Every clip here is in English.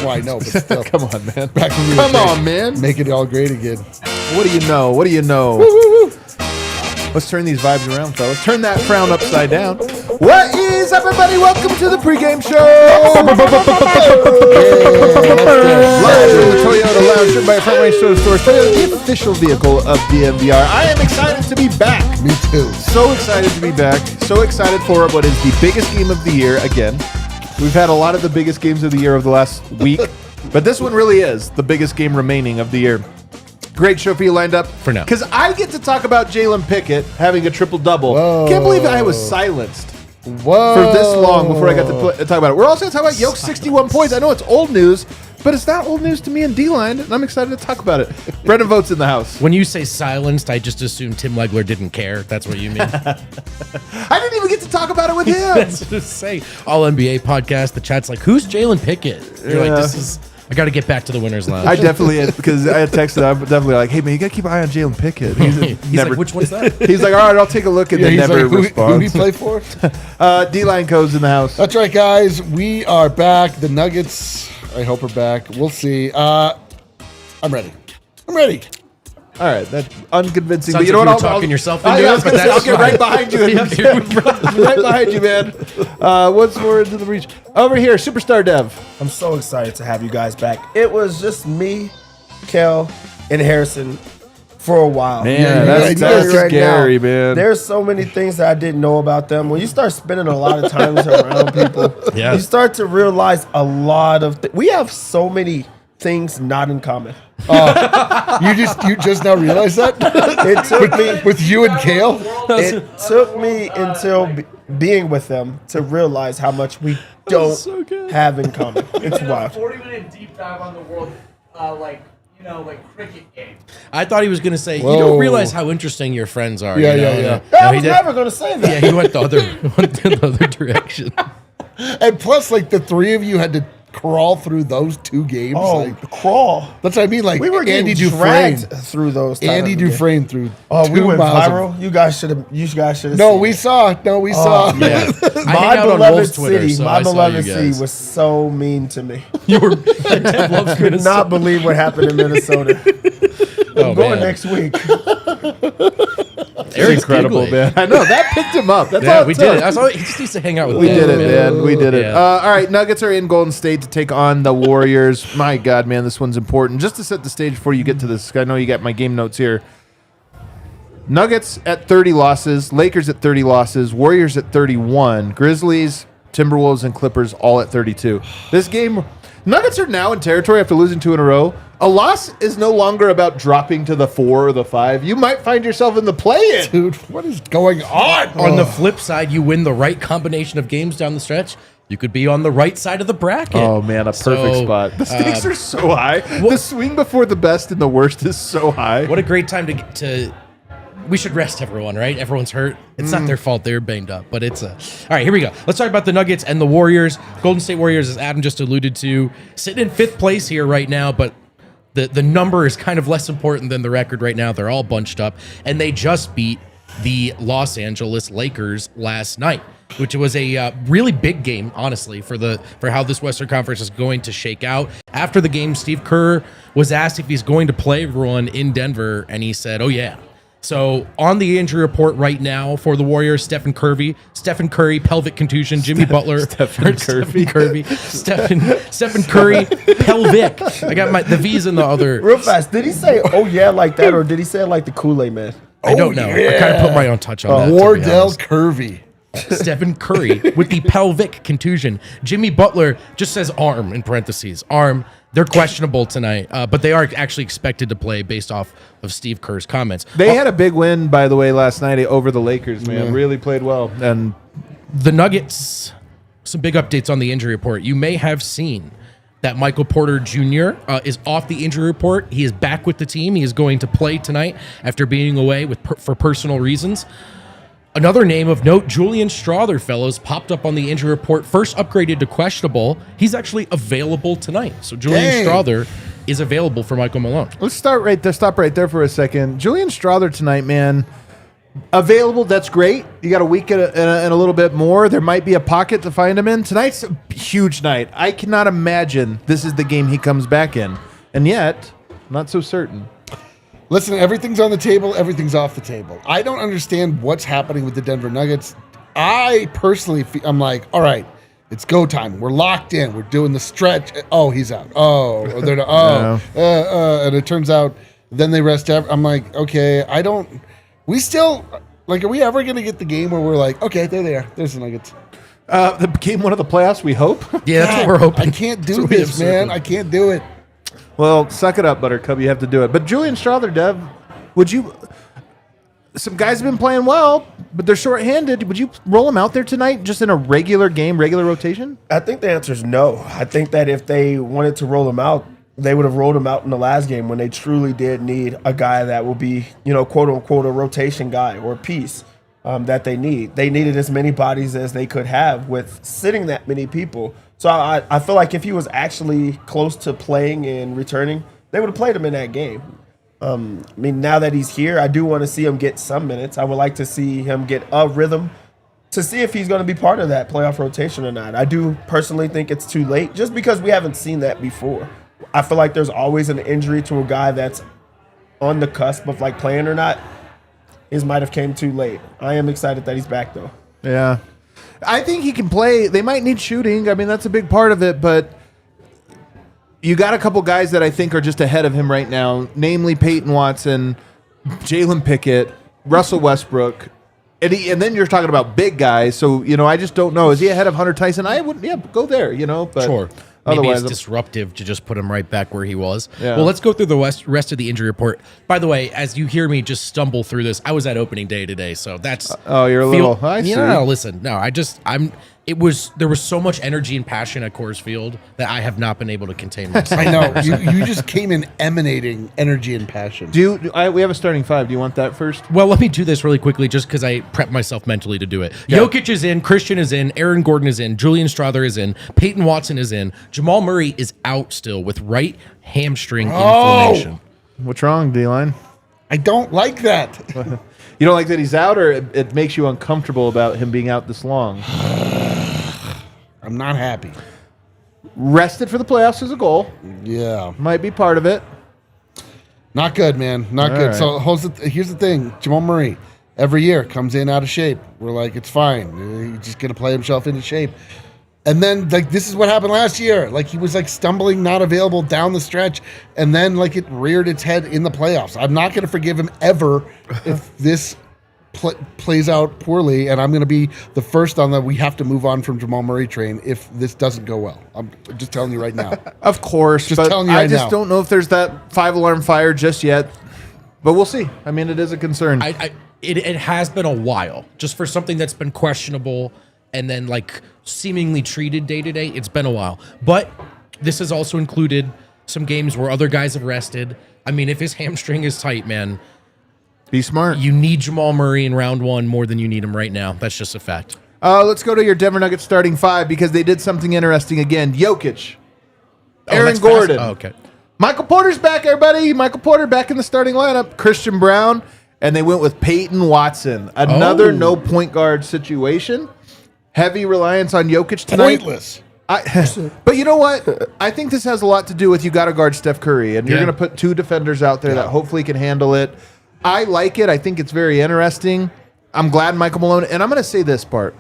I know, but still. Come on, man. Come on, man. Make it all great again. What do you know? What do you know? Woo, woo, woo. Let's turn these vibes around, fellas. Turn that frown upside down. What is up, everybody? Welcome to the pregame show. Live from the Toyota Lounge, driven by a front range Toyota stores. Toyota, the official vehicle of DNVR. I am excited to be back. Me too. So excited to be back. So excited for what is the biggest game of the year again. We've had a lot of the biggest games of the year over the last week, but this one really is the biggest game remaining of the year. Great show for you lined up. For now. Because I get to talk about Jalen Pickett having a triple-double. Can't believe I was silenced for this long before I got to talk about it. We're also going to talk about Jokic 61 points. I know it's old news, but it's not old news to me and D-Line, and I'm excited to talk about it. Brendan Votes in the house. When you say silenced, I just assume Tim Legler didn't care. That's what you mean. I didn't even get to talk about it with him. That's just say All NBA podcast. The chat's like, "Who's Jalen Pickett?" You're like, "This is." I got to get back to the winners' lounge. I definitely, because I had texted, I'm definitely like, "Hey man, you got to keep an eye on Jalen Pickett." He's never, like, "Which one's that?" He's like, "All right, I'll take a look," and then never like, responds. Who do you play for? D-Line Co's in the house. That's right, guys. We are back. The Nuggets, I hope, are back. We'll see. I'm ready. I'm ready. All right, that's unconvincing. Sounds but you know like what? you were talking yourself I into was it, but gonna say, that's I'll get right fine. behind you. Right behind you, man. Once more into the breach. Over here, Superstar Dev. I'm so excited to have you guys back. It was just me, Kel, and Harrison for a while. Man, that's scary, man. There's so many things that I didn't know about them. When you start spending a lot of times around people, you start to realize a lot of we have so many things not in common. You just now realize that? It took me with you and Kale. It took me until being with them to realize how much we don't have in common. It's wild. 40-minute deep dive on the world, cricket game. I thought he was going to say, "You don't realize how interesting your friends are." Yeah. I was never going to say that. Yeah, he went the other direction. And plus, like, the three of you had to crawl through those two games. Oh, like, crawl. That's what I mean. Like, We were Andy getting Dufresne dragged through those. Andy Dufresne through. Oh, we 2 went miles viral. You guys should have. No, we saw. No, we saw. Yeah. My beloved Twitter, city. so My I saw beloved you city guys. was so mean to me. You were Ted loves Could Minnesota. not believe what happened in Minnesota. Oh, I'm going man. next week. Eric's Incredible, giggling. man. I know that picked him up. That's Yeah, all we it did took. it. That's all, he just needs to hang out with We me. did it, man. We did it. Yeah. All right, Nuggets are in Golden State to take on the Warriors. My God, man, this one's important. Just to set the stage before you get to this, I know you got my game notes here. Nuggets at 30 losses, Lakers at 30 losses, Warriors at 31, Grizzlies, Timberwolves, and Clippers all at 32. This game, Nuggets are now in territory after losing 2 in a row. A loss is no longer about dropping to the 4 or the 5. You might find yourself in the play-in. Dude, what is going on? On the flip side, you win the right combination of games down the stretch, you could be on the right side of the bracket. Oh, man, a perfect spot. The stakes are so high. The swing before the best and the worst is so high. What a great time to we should rest everyone, right? Everyone's hurt. It's not their fault. They're banged up, but it's all right, here we go. Let's talk about the Nuggets and the Warriors. Golden State Warriors, as Adam just alluded to, sitting in 5th place here right now, but the number is kind of less important than the record right now. They're all bunched up, and they just beat the Los Angeles Lakers last night, which was a really big game, honestly, for how this Western Conference is going to shake out. After the game, Steve Kerr was asked if he's going to play everyone in Denver, and he said, "Oh yeah." So on the injury report right now for the Warriors, Stephen Curry, pelvic contusion, Jimmy Butler, Stephen Curry, pelvic. I got the V's in the other. Real fast. Did he say, "Oh yeah," like that, or did he say it like the Kool-Aid man? I don't know. I kind of put my own touch on that. Wardell Curvy. Stephen Curry with the pelvic contusion. Jimmy Butler just says arm in parentheses. Arm. They're questionable tonight, but they are actually expected to play based off of Steve Kerr's comments. They had a big win, by the way, last night over the Lakers, man. Really played well. And the Nuggets, some big updates on the injury report. You may have seen that Michael Porter Jr. Is off the injury report. He is back with the team. He is going to play tonight after being away for personal reasons. Another name of note, Julian Strawther, fellows, popped up on the injury report. First upgraded to questionable. He's actually available tonight. So Julian Strawther is available for Michael Malone. Let's start right there. Stop right there for a second. Julian Strawther tonight, man. Available, that's great. You got a week and a little bit more. There might be a pocket to find him in. Tonight's a huge night. I cannot imagine this is the game he comes back in. And yet, not so certain. Listen, everything's on the table. Everything's off the table. I don't understand what's happening with the Denver Nuggets. I personally I'm like, all right, it's go time. We're locked in. We're doing the stretch. Oh, he's out. Oh, they're and it turns out then they rest. I'm like, okay, we still, like, are we ever going to get the game where we're like, okay, they're there. There's the Nuggets. The game one of the playoffs, we hope. Yeah, that's what we're hoping. I can't do this, man. I can't do it. Well, suck it up, Buttercup. You have to do it. But Julian Strawther, Dev, some guys have been playing well, but they're shorthanded. Would you roll them out there tonight just in a regular game, regular rotation? I think the answer is no. I think that if they wanted to roll him out, they would have rolled him out in the last game when they truly did need a guy that will be, quote unquote, a rotation guy or piece that they need. They needed as many bodies as they could have with sitting that many people. So I feel like if he was actually close to playing and returning, they would have played him in that game. Now that he's here, I do want to see him get some minutes. I would like to see him get a rhythm to see if he's going to be part of that playoff rotation or not. I do personally think it's too late just because we haven't seen that before. I feel like there's always an injury to a guy that's on the cusp of like playing or not. His might have came too late. I am excited that he's back though. Yeah. I think he can play. They might need shooting. I mean, that's a big part of it, but you got a couple guys that I think are just ahead of him right now, namely Peyton Watson, Jalen Pickett, Russell Westbrook, and then you're talking about big guys. So, I just don't know. Is he ahead of Hunter Tyson? I wouldn't, go there, but sure. Maybe otherwise, it's disruptive to just put him right back where he was. Yeah. Well, let's go through the rest of the injury report. By the way, as you hear me just stumble through this, I was at opening day today, so that's. You're a little. I see. No, listen, no, there was so much energy and passion at Coors Field that I have not been able to contain myself. I know. You just came in emanating energy and passion. We have a starting five. Do you want that first? Well, let me do this really quickly just because I prepped myself mentally to do it. Yeah. Jokic is in, Christian is in, Aaron Gordon is in, Julian Strawther is in, Peyton Watson is in, Jamal Murray is out still with right hamstring inflammation. What's wrong, D-line? I don't like that. You don't like that he's out, or it makes you uncomfortable about him being out this long? I'm not happy. Rested for the playoffs is a goal. Yeah. Might be part of it. Not good, man. Not good. Right. So here's the thing. Jamal Murray, every year, comes in out of shape. We're like, it's fine. He's just going to play himself into shape. And then, this is what happened last year. He was, stumbling, not available down the stretch. And then, it reared its head in the playoffs. I'm not going to forgive him ever if this plays out poorly, and I'm going to be the first on the we have to move on from Jamal Murray train if this doesn't go well. I'm just telling you right now. Of course, just telling you right now. I just don't know if there's that 5-alarm fire just yet, but we'll see. I mean, it is a concern. It has been a while, just for something that's been questionable and then seemingly treated day to day. It's been a while, but this has also included some games where other guys have rested. I mean, if his hamstring is tight, man. Be smart. You need Jamal Murray in round one more than you need him right now. That's just a fact. Let's go to your Denver Nuggets starting five because they did something interesting again. Jokic, Aaron Gordon. Oh, okay. Michael Porter's back, everybody. Michael Porter back in the starting lineup. Christian Brown, and they went with Peyton Watson. Another no point guard situation. Heavy reliance on Jokic tonight. Pointless. But you know what? I think this has a lot to do with you got to guard Steph Curry, and you're going to put two defenders out there that hopefully can handle it. I like it. I think it's very interesting. I'm glad Michael Malone, and I'm going to say this part.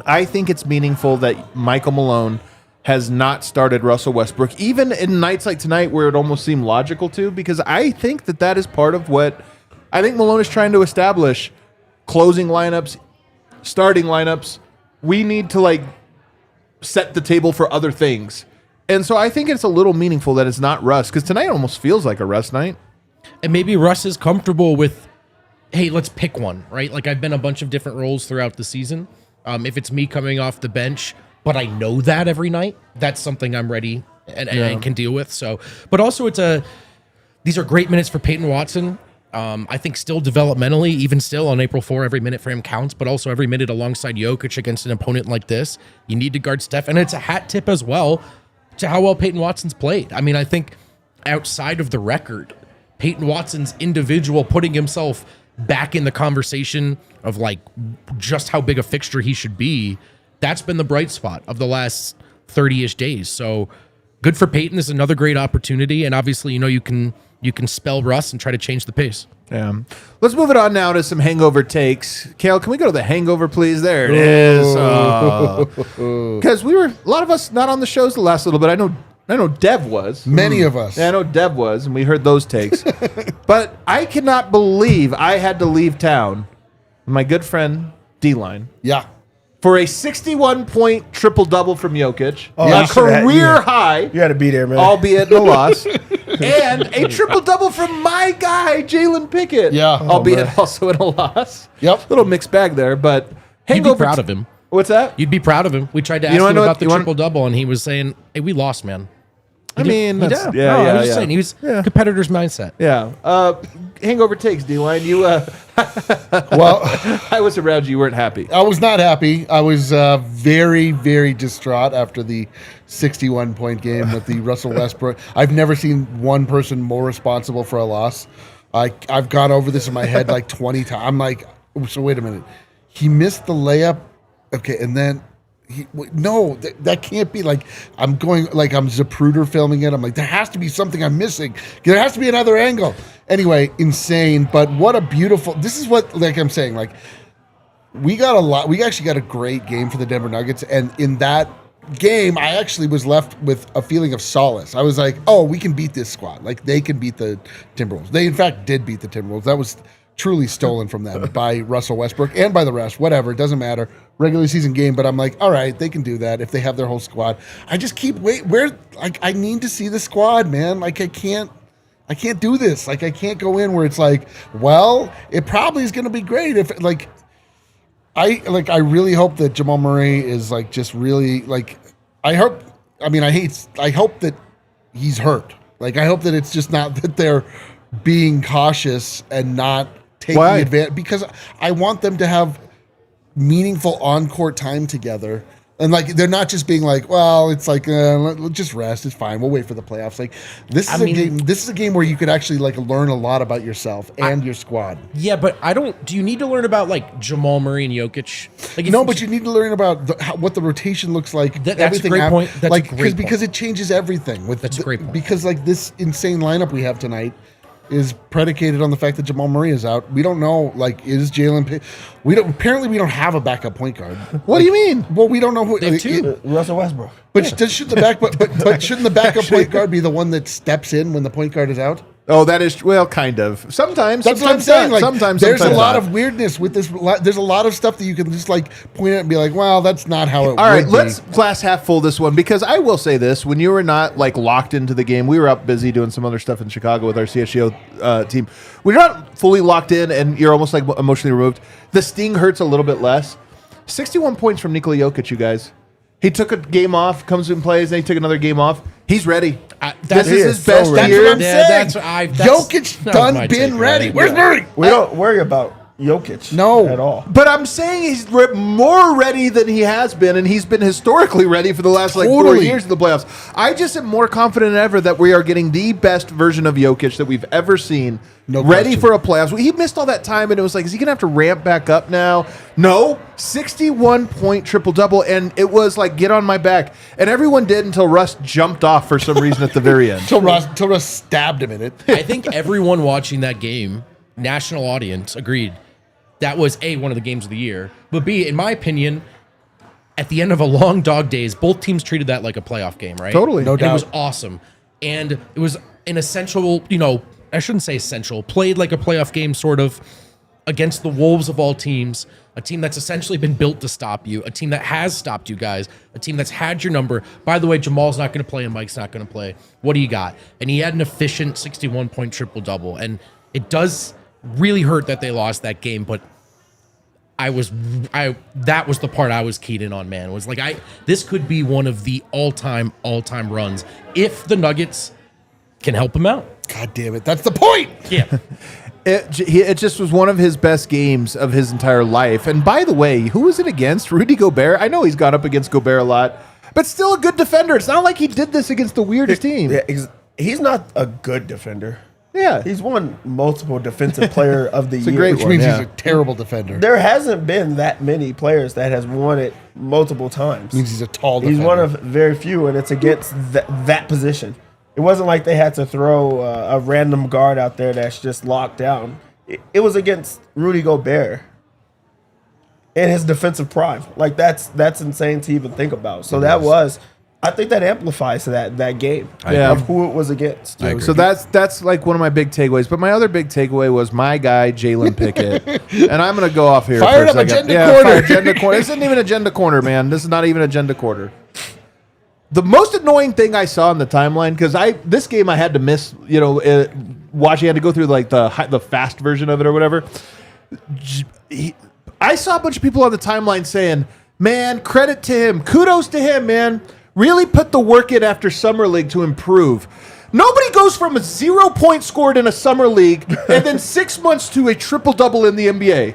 I think it's meaningful that Michael Malone has not started Russell Westbrook, even in nights like tonight where it almost seemed logical to, because I think that is part of what I think Malone is trying to establish. Closing lineups, starting lineups. We need to set the table for other things. And so I think it's a little meaningful that it's not Russ, because tonight almost feels like a Russ night. And maybe Russ is comfortable with, hey, let's pick one, right? I've been a bunch of different roles throughout the season. If it's me coming off the bench, but I know that every night, that's something I'm ready and can deal with. So, but also these are great minutes for Peyton Watson. I think still developmentally, even still on April 4, every minute for him counts, but also every minute alongside Jokic against an opponent like this, you need to guard Steph. And it's a hat tip as well to how well Peyton Watson's played. I mean, I think outside of the record, Peyton Watson's individual putting himself back in the conversation of like just how big a fixture he should be, that's been the bright spot of the last 30-ish days. So good for Peyton. This is another great opportunity. And obviously, you can spell Russ and try to change the pace. Yeah. Let's move it on now to some hangover takes. Kale, can we go to the hangover, please? There it is. Because a lot of us not on the shows the last little bit. I know Dev was. Many of us. Yeah, I know Dev was, and we heard those takes. But I cannot believe I had to leave town with my good friend D-Line Yeah. for a 61-point triple-double from Jokic, Oh, a you shoulda had- career yeah. high, You had to be there, man. albeit in a loss, and a triple-double from my guy, Jalen Pickett, Yeah. albeit also in a loss. Yep. Little mixed bag there, but You'd hangover. be proud of him. What's that? You'd be proud of him. We tried to ask know him what- about the you want- triple-double, and he was saying, hey, we lost, man. I mean, He that's, did. yeah, No, yeah, I was just yeah. saying, he was Yeah. competitor's mindset. Yeah. Hangover takes, D-Line. You, Well, I was around you. You weren't happy. I was not happy. I was very, very distraught after the 61-point game with the Russell Westbrook. I've never seen one person more responsible for a loss. I've gone over this in my head like 20 times. I'm like, so wait a minute. He missed the layup. Okay, and then that can't be. Like, I'm going like I'm Zapruder filming it. I'm like, there has to be something I'm missing. There has to be another angle. Anyway, insane. But what a beautiful. This is what, like I'm saying, like we actually got a great game for the Denver Nuggets, and in that game, I actually was left with a feeling of solace. I was like, oh, we can beat this squad. Like, they can beat the Timberwolves. They in fact did beat the Timberwolves. That was truly stolen from them by Russell Westbrook and by the rest. Whatever, it doesn't matter. Regular season game, but I'm like, all right, they can do that if they have their whole squad. I just keep I need to see the squad, man. Like, I can't do this. Like, I can't go in where it's like, well, it probably is going to be great if I really hope that Jamal Murray is like just really like. I hope that he's hurt. Like, I hope that it's just not that they're being cautious and not taking advantage, because I want them to have meaningful on-court time together. And like, they're not just being like, well, it's like let's just rest. It's fine. We'll wait for the playoffs. Like, this is a game where you could actually like learn a lot about yourself and your squad. Yeah, but do you need to learn about like Jamal Murray and Jokic? Like, No, but you need to learn about what the rotation looks like. That's a great point. That's like, a great because it changes everything. That's a great point. Because like this insane lineup we have tonight is predicated on the fact that Jamal Murray is out. We don't know, like, is Jalen? Apparently we don't have a backup point guard. What do you mean? Well, we don't know who. They have two. Russell Westbrook. But shouldn't the backup point guard be the one that steps in when the point guard is out? Oh, that is, well, kind of. Sometimes. That's what I'm sometimes saying. not. Like, there's a lot not. of weirdness with this. There's a lot of stuff that you can just like point at and be like, "Well, that's not how it." All right, would let's be. glass half full this one, because I will say this: when you were not like locked into the game, we were up busy doing some other stuff in Chicago with our CSGO team. When you're not fully locked in and you're almost like emotionally removed, the sting hurts a little bit less. 61 points from Nikola Jokić, you guys. He took a game off, comes and plays, then he took another game off. He's ready. This is his best That's year. what I'm Yeah, saying. that's- Jokic that was my been take, ready. right? Where's Murray? We don't worry about Jokic No. at all. But I'm saying he's more ready than he has been, and he's been historically ready for the last like 4 Totally. years of the playoffs. I just am more confident than ever that we are getting the best version of Jokic that we've ever seen. No ready question. for a playoffs. He missed all that time, and it was like, is he going to have to ramp back up now? No. 61-point triple-double, and it was like, get on my back. And everyone did until Russ jumped off for some reason at the very end. Till Russ stabbed him in it. I think everyone watching that game, national audience, agreed that was A, one of the games of the year, but B, in my opinion, at the end of a long dog days, both teams treated that like a playoff game, right? Totally. No And doubt. it was awesome. And it was an essential, I shouldn't say essential, played like a playoff game sort of against the Wolves of all teams, a team that's essentially been built to stop you, a team that has stopped you guys, a team that's had your number. By the way, Jamal's not going to play and Mike's not going to play. What do you got? And he had an efficient 61-point triple-double. And it does really hurt that they lost that game, but that was the part I was keyed in on, man. Was like this could be one of the all-time runs if the Nuggets can help him out. God damn it. That's the point. Yeah. It just was one of his best games of his entire life. And by the way, who was it against? Rudy Gobert? I know he's gone up against Gobert a lot, but still a good defender. It's not like he did this against the weirdest team. Yeah, he's not a good defender. Yeah. He's won multiple defensive player of the year. a great Which one, means yeah. he's a terrible defender. There hasn't been that many players that has won it multiple times. Means he's a tall defender. He's one of very few, and it's against that position. It wasn't like they had to throw a random guard out there that's just locked down. It was against Rudy Gobert in his defensive prime. Like that's insane to even think about. So I think that amplifies that game of who it was against. So that's like one of my big takeaways. But my other big takeaway was my guy Jalen Pickett, and I'm gonna go off here. Fired for a up second. agenda corner. Fire agenda corner. This isn't even agenda corner, man. This is not even agenda quarter. The most annoying thing I saw in the timeline, because this game I had to miss, watching. I had to go through like the fast version of it or whatever. I saw a bunch of people on the timeline saying, "Man, credit to him, kudos to him, man. Really put the work in after summer league to improve." Nobody goes from a 0 point scored in a summer league and then 6 months to a triple-double in the NBA.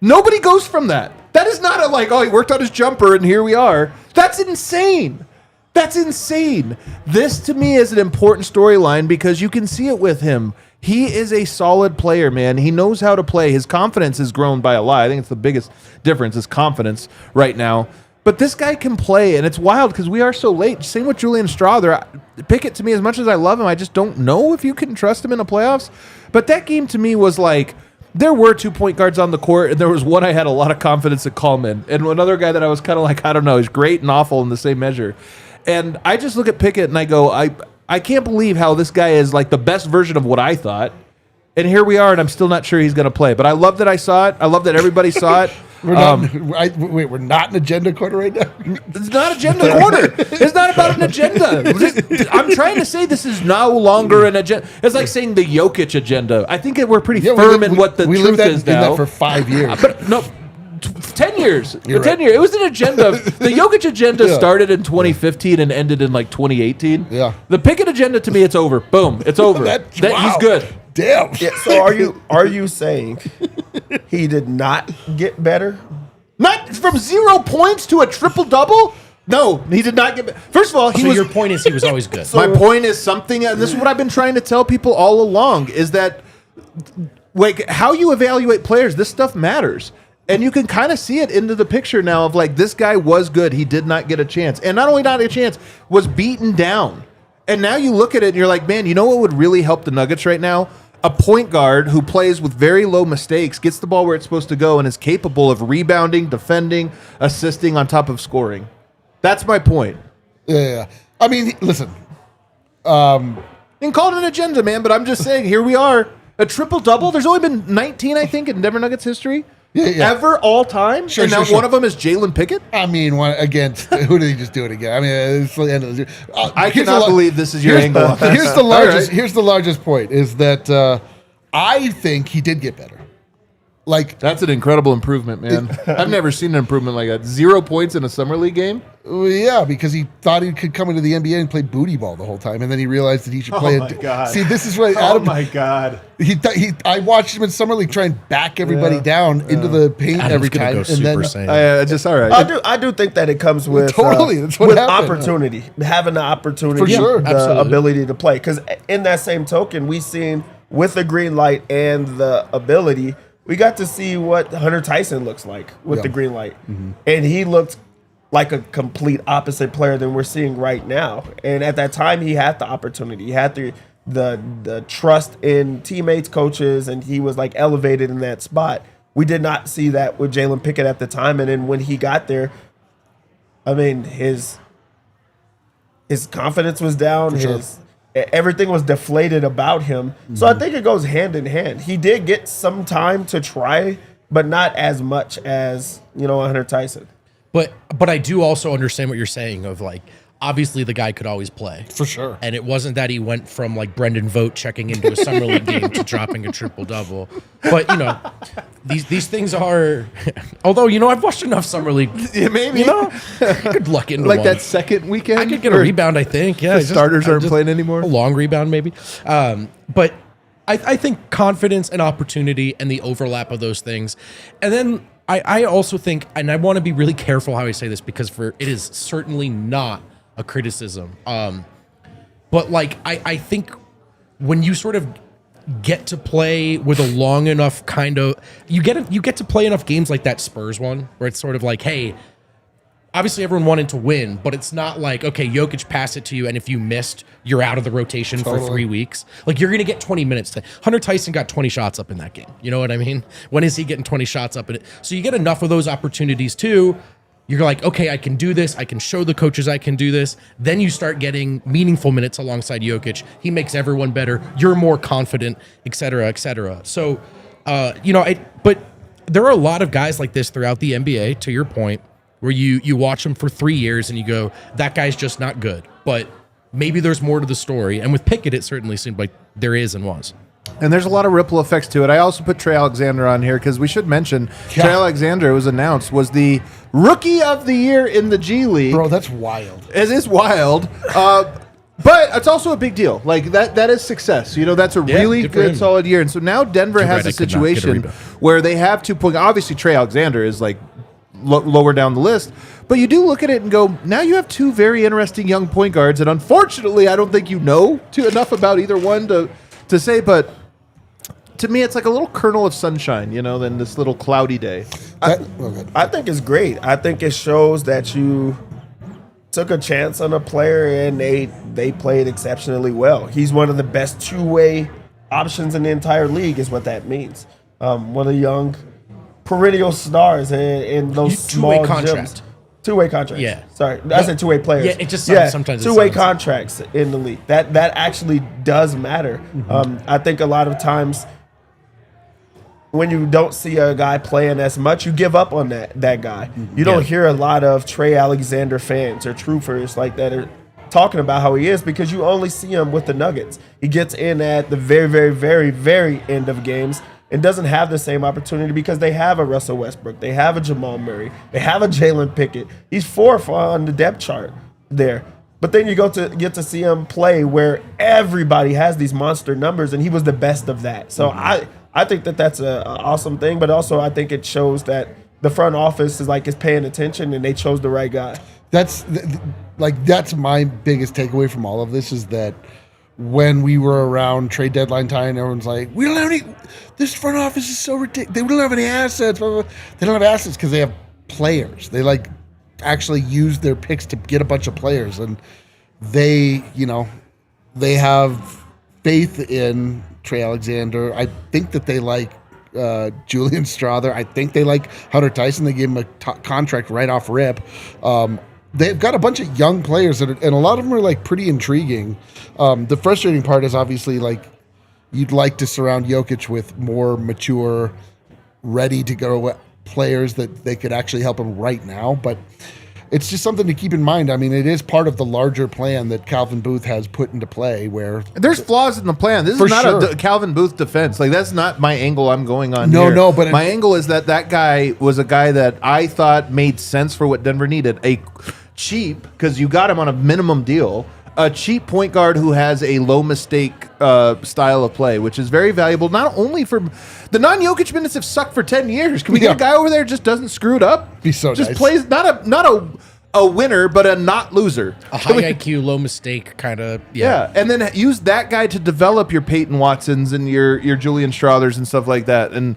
Nobody goes from that. That is not he worked on his jumper and here we are. That's insane. That's insane. This, to me, is an important storyline because you can see it with him. He is a solid player, man. He knows how to play. His confidence has grown by a lot. I think it's the biggest difference is confidence right now. But this guy can play, and it's wild because we are so late. Same with Julian Strawther. Pickett, to me, as much as I love him, I just don't know if you can trust him in the playoffs. But that game, to me, was like, there were 2 point guards on the court, and there was one I had a lot of confidence to call in. And another guy that I was kind of like, I don't know, he's great and awful in the same measure. And I just look at Pickett and I go, I can't believe how this guy is like the best version of what I thought. And here we are, and I'm still not sure he's going to play. But I love that I saw it. I love that everybody saw it. We're not in agenda quarter right now. It's not agenda quarter. It's not about an agenda. I'm trying to say this is no longer an agenda. It's like saying the Jokic agenda. I think we're pretty firm in what the truth is now. We lived that for 5 years. But no, 10 years. You're 10 right. years. It was an agenda. The Jokic agenda started in 2015 and ended in like 2018. Yeah. The Pickett agenda, to me, it's over. Boom. It's over. Wow. He's good. Damn. Yeah, so are you saying he did not get better? Not from 0 points to a triple-double? No, he did not get better. First of all, Your point is he was always good. My point is something, and this is what I've been trying to tell people all along, is that like how you evaluate players, this stuff matters. And you can kind of see it into the picture now of like, this guy was good. He did not get a chance. And not only not a chance, was beaten down. And now you look at it and you're like, man, you know what would really help the Nuggets right now? A point guard who plays with very low mistakes, gets the ball where it's supposed to go, and is capable of rebounding, defending, assisting on top of scoring. That's my point. Yeah. I mean, listen. You can call it an agenda, man, but I'm just saying, here we are. A triple-double? There's only been 19, I think, in Denver Nuggets history. Yeah. Ever, all time? Sure, and now sure. one of them is Jalen Pickett? I mean, one against who did he just do it again? I mean, it's the end of the. I cannot believe this is your angle on that. Here's the largest. Here's the largest point is that I think he did get better. Like That's an incredible improvement, man. I've never seen an improvement like that. 0 points in a summer league game? yeah, because he thought he could come into the NBA and play booty ball the whole time, and then he realized that he should play. my God. See, this is what Oh Adam. my God. I watched him in summer league try and back everybody down into the paint Adam's every gonna time, go and Super then Saiyan. Just all right. I do think that it comes with Totally, that's what with happened. opportunity, having the opportunity, For sure. the Absolutely. ability to play. Because in that same token, we seen with the green light and the ability, we got to see what Hunter Tyson looks like with the green light, and he looked like a complete opposite player than we're seeing right now. And at that time, he had the opportunity, he had the trust in teammates, coaches, and he was like elevated in that spot. We did not see that with Jalen Pickett at the time, and then when he got there, I mean, his confidence was down. Everything was deflated about him. So I think it goes hand in hand. He did get some time to try, but not as much as, Hunter Tyson. But I do also understand what you're saying of like, obviously the guy could always play. for sure. And it wasn't that he went from like Brendan Vogt checking into a summer league game to dropping a triple double. But these things are. Although I've watched enough summer league. Yeah, maybe. I could luck into like one. that second weekend. I could get a where rebound. I think. Yeah, the starters aren't playing anymore. A long rebound, maybe. But I think confidence and opportunity and the overlap of those things, and then I also think, and I want to be really careful how I say this because it is certainly not a criticism. But like I think when you sort of get to play with a long enough kind of you get to play enough games like that Spurs one where it's sort of like, hey, obviously everyone wanted to win, but it's not like, okay, Jokic passed it to you and if you missed, you're out of the rotation for 3 weeks. Like you're going to get 20 minutes. Hunter Tyson got 20 shots up in that game. You know what I mean? When is he getting 20 shots up in it? So you get enough of those opportunities too. You're like, okay, I can do this. I can show the coaches I can do this. Then you start getting meaningful minutes alongside Jokic. He makes everyone better. You're more confident, et cetera, et cetera. So, but there are a lot of guys like this throughout the NBA, to your point, where you watch them for 3 years and you go, that guy's just not good. But maybe there's more to the story. And with Pickett, it certainly seemed like there is and was. And there's a lot of ripple effects to it. I also put Trey Alexander on here because we should mention Trey Alexander, it was announced, was the Rookie of the Year in the G League. Bro, that's wild. It is wild. But it's also a big deal. Like that is success. That's a really good, solid year. And so now Denver has a situation where they have 2 point. Obviously, Trey Alexander is like lower down the list. But you do look at it and go, now you have 2 very interesting young point guards. And unfortunately, I don't think you know enough about either one to say. But to me, it's like a little kernel of sunshine, than this little cloudy day. I think it's great. I think it shows that you took a chance on a player and they played exceptionally well. He's one of the best two-way options in the entire league is what that means. One of the young perennial stars in those small contract. Two-way contracts. Yeah. Sorry. I said two-way players. Yeah, it just sounds, sometimes two-way contracts in the league. That actually does matter. I think a lot of times when you don't see a guy playing as much, you give up on that guy. You don't hear a lot of Trey Alexander fans or truthers like that are talking about how he is because you only see him with the Nuggets. He gets in at the very, very, very, very end of games and doesn't have the same opportunity because they have a Russell Westbrook, they have a Jamal Murray, they have a Jalen Pickett. He's 4th on the depth chart there. But then you get to see him play where everybody has these monster numbers, and he was the best of that. So I think that's an awesome thing, but also I think it shows that the front office is paying attention and they chose the right guy. That's my biggest takeaway from all of this is that when we were around trade deadline time, everyone's like, we don't have any, this front office is so ridiculous. They don't have any assets. Blah, blah, blah. They don't have assets because they have players. They actually use their picks to get a bunch of players, and they have faith in Trey Alexander. I think that they like Julian Strawther. I think they like Hunter Tyson. They gave him a contract right off rip. They've got a bunch of young players, and a lot of them are pretty intriguing. The frustrating part is obviously you'd like to surround Jokic with more mature, ready to go players that they could actually help him right now, but it's just something to keep in mind. I mean, it is part of the larger plan that Calvin Booth has put into play where there's flaws in the plan. This is not a Calvin Booth defense. That's not my angle I'm going on here. No, but my angle is that guy was a guy that I thought made sense for what Denver needed. A cheap, because you got him on a minimum deal, a cheap point guard who has a low mistake style of play, which is very valuable, not only for the non-Jokic minutes have sucked for 10 years. Can we get a guy over there who just doesn't screw it up? Be so just nice. Plays not a winner, but a not loser. A high IQ, low mistake kind of. Yeah, and then use that guy to develop your Peyton Watsons and your Julian Strawthers and stuff like that. And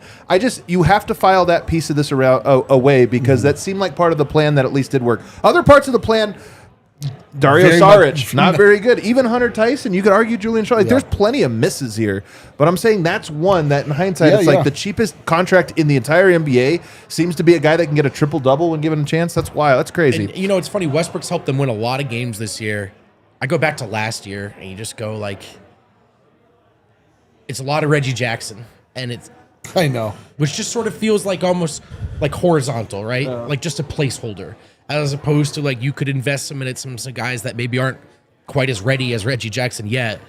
you have to file that piece of this away because that seemed like part of the plan that at least did work. Other parts of the plan, Dario Saric, not very good. Even Hunter Tyson, you could argue Julian Strawther. There's plenty of misses here, but I'm saying that's one that in hindsight, it's the cheapest contract in the entire NBA seems to be a guy that can get a triple-double when given a chance. That's wild. That's crazy. And, it's funny. Westbrook's helped them win a lot of games this year. I go back to last year, and you just go it's a lot of Reggie Jackson, and it's I know, which just sort of feels almost horizontal, right? Just a placeholder. As opposed to you could invest some minutes, some guys that maybe aren't quite as ready as Reggie Jackson yet.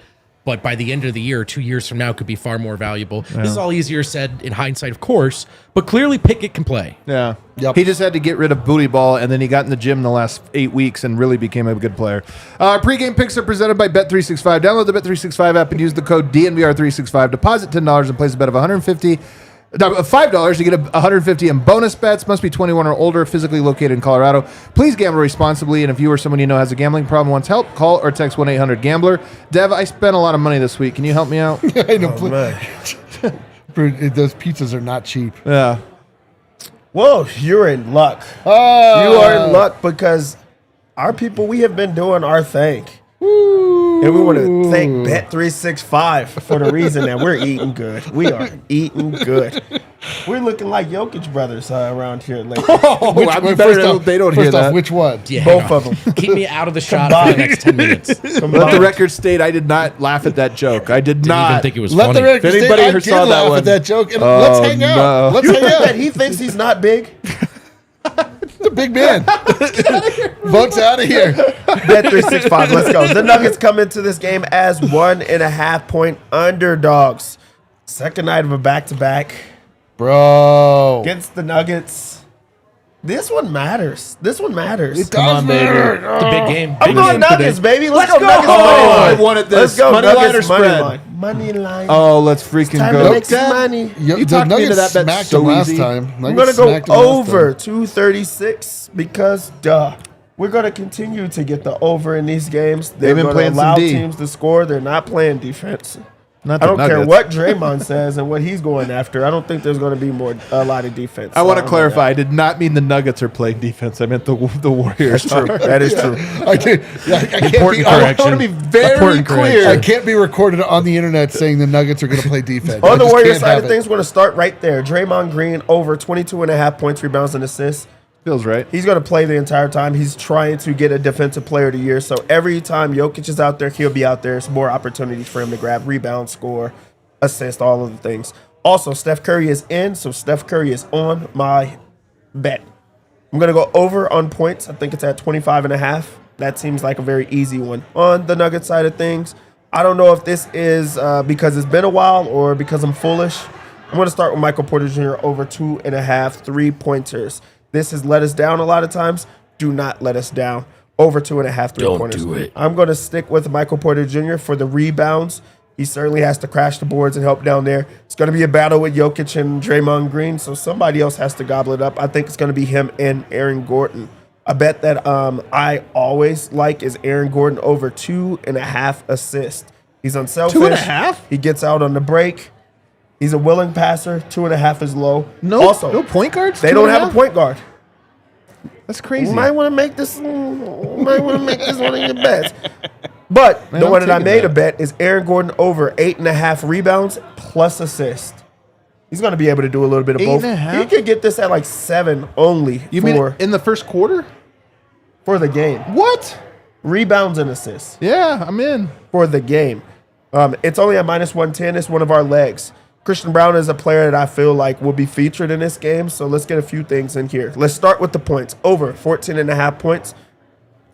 but by the end of the year, 2 years from now, could be far more valuable. This is all easier said in hindsight, of course, but clearly Pickett can play. Yeah. Yep. He just had to get rid of booty ball, and then he got in the gym the last 8 weeks and really became a good player. Pregame picks are presented by Bet365. Download the Bet365 app and use the code DNVR365. Deposit $10 and place a bet of $5 to get $150 in bonus bets. Must be 21 or older, physically located in Colorado. Please gamble responsibly, and if you or someone you know has a gambling problem, wants help, call or text 1-800-GAMBLER. Dev, I spent a lot of money this week. Can you help me out? I know. man. Those pizzas are not cheap. Yeah. Whoa, you're in luck. Oh, You are in luck because our people, we have been doing our thing. And we want to thank Bet365 for the reason that we're eating good. We are eating good. We're looking like Jokic brothers around here lately. They don't hear that. Which one? Yeah, Both hang on. of them. Keep me out of the shot for the next 10 minutes. Let the record state I did not laugh at that joke. I did Didn't not. even think it was Let funny. the record If state, anybody I ever did saw that laugh one. at that joke. And Oh, let's hang out. no. Let's You hang think out. that he thinks he's not big? The big man. Votes out of here. Bet365, let's go. The Nuggets come into this game as 1.5-point underdogs. Second night of a back-to-back Bro. against the Nuggets. This one matters. This one matters. It does matter. It's a big game. I'm Big going game Nuggets, today. baby. Let's Let's go. go. Nuggets money Oh, line. I wanted this. Let's go. Money line Nuggets or money spread? line. Money line. Oh, let's freaking time go. to make some money. You talked me into that bet smacked so them last easy. time. I'm going to go over 236 because, we're going to continue to get the over in these games. They're been going to playing some allow D. teams to score. They're not playing defense. Not I the don't care Nuggets. what Draymond says and what he's going after. I don't think there's going to be a lot of defense. I want to So, clarify. I did not mean the Nuggets are playing defense. I meant the Warriors. That's true. That is true. I can't Important be, I correction. want to be very Important clear. correction. I can't be recorded on the internet saying the Nuggets are going to play defense. On I the just Warriors can't side have of it. things, we're going to start right there. Draymond Green over 22.5 points, rebounds, and assists. Feels right. He's going to play the entire time. He's trying to get a defensive player of the year. So every time Jokic is out there, he'll be out there. It's more opportunities for him to grab, rebound, score, assist, all of the things. Also, Steph Curry is in, so Steph Curry is on my bet. I'm going to go over on points. I think it's at 25.5. That seems like a very easy one. On the Nuggets side of things, I don't know if this is because it's been a while or because I'm foolish. I'm going to start with Michael Porter Jr. over 2.5 three-pointers. This has let us down a lot of times. Do not let us down. Over 2.5 three-pointers. do it. I'm going to stick with Michael Porter Jr. for the rebounds. He certainly has to crash the boards and help down there. It's going to be a battle with Jokic and Draymond Green, so somebody else has to gobble it up. I think it's going to be him and Aaron Gordon. A bet that I always like is Aaron Gordon over 2.5 assists. He's unselfish. 2.5? He gets out on the break. He's a willing passer. 2.5 is low. No, Also, no point guards. they don't have a point guard. That's crazy. You might want to make this. Might want to make this one of your bets. But Man, the I'm one that I taking made that. a bet is Aaron Gordon over 8.5 rebounds plus assist. He's going to be able to do a little bit of both. 8.5? He could get this at like 7 only You for mean in the first quarter? the game. What? Rebounds and assists Yeah, I'm in. for the game. It's only at -110. It's one of our legs. Christian Brown is a player that I feel like will be featured in this game. So let's get a few things in here. Let's start with the points. Over 14.5 points.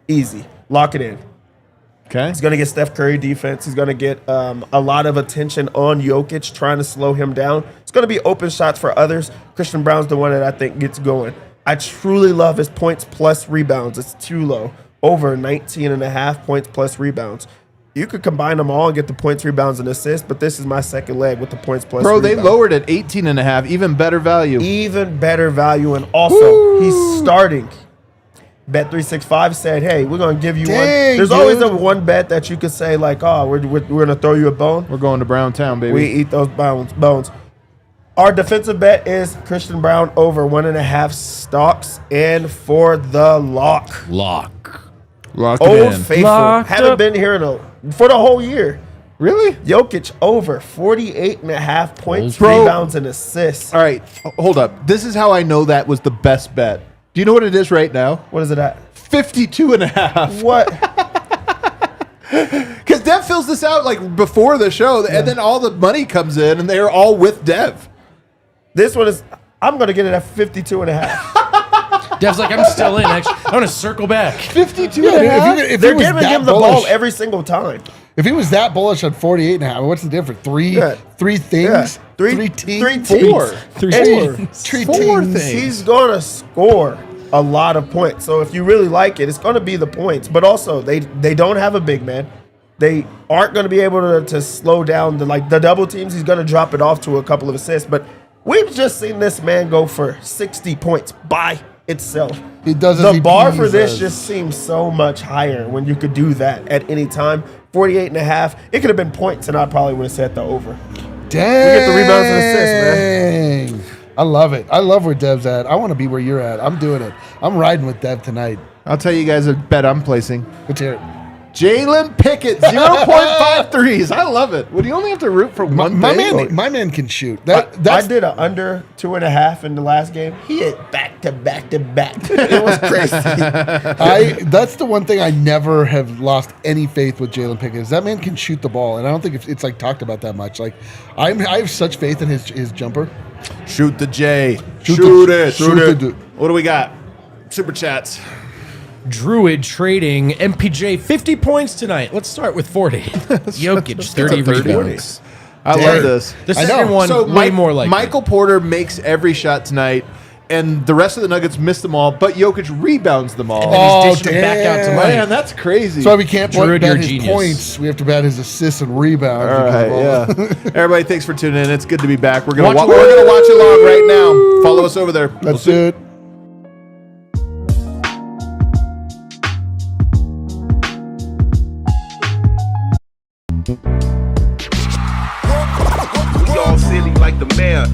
Easy. Lock it in. Okay. He's going to get Steph Curry defense. He's going to get a lot of attention on Jokic, trying to slow him down. It's going to be open shots for others. Christian Brown's the one that I think gets going. I truly love his points plus rebounds. It's too low. Over 19.5 points plus rebounds. You could combine them all and get the points, rebounds, and assists, but this is my second leg with the points plus Bro, they rebounds. lowered at 18.5. Even better value. Even better value, and also he's starting. Bet365 said, hey, we're going to give you one. Dang, There's always dude. a one bet that you could say, like, oh, we're going to throw you a bone. We're going to Brown Town, baby. We eat those bones. Our defensive bet is Christian Brown over 1.5 stocks and for the lock. Lock. Lock it Old in. faithful. Locked Haven't up. been here for the whole year. Really? Jokic over 48.5 points, Bro. rebounds, and assists. All right, hold up. This is how I know that was the best bet. Do you know what it is right now? What is it at? 52.5. What? Because Dev fills this out like before the show, and then all the money comes in, and they're all with Dev. This one is, I'm going to get it at 52.5. Dev's like, I'm still in. Actually, I want to circle back. 52 Yeah, and a half? If they're he was giving that him the bullish, ball every single time. If he was that bullish on 48 and a half, what's the difference? Three things? Yeah. Three teams? Four. Three And teams. Three Four teams. things. He's going to score a lot of points. So if you really like it, it's going to be the points. But also, they don't have a big man. They aren't going to be able to slow down the double teams. He's going to drop it off to a couple of assists. But we've just seen this man go for 60 points by itself. He does as The he bar for this pleases. just seems so much higher when you could do that at any time. 48 and a half. It could have been points, and I probably would have set the over. Dang. We get the rebounds and assists, man. I love it. I love where Dev's at. I want to be where you're at. I'm doing it. I'm riding with Dev tonight. I'll tell you guys a bet I'm placing. Let's hear it. Jalen Pickett, 0.5 threes. I love it. Would you only have to root for one My thing? man can shoot. I That's did a under 2.5 in the last game. He hit back to back to back. It was crazy. that's the one thing I never have lost any faith with Jalen Pickett is that man can shoot the ball, and I don't think it's like talked about that much. Like I have such faith in his jumper. Shoot the J. Shoot it. it. What do we got? Super chats. Druid trading MPJ 50 points tonight. Let's start with 40. Jokic 30 rebounds. I Dang. love this. The second one, So way more like Michael Porter makes every shot tonight, and the rest of the Nuggets miss them all, but Jokic rebounds them all. And then he's dishing them back out damn. tonight. Man, that's crazy. That's why we can't Druid, bet you're a his genius. points. We have to bet his assists and rebounds. All because right, of all- yeah. Everybody, thanks for tuning in. It's good to be back. We're gonna Watch we're along. gonna watch along right now. Follow us over there. That's it. We all silly like the mayor.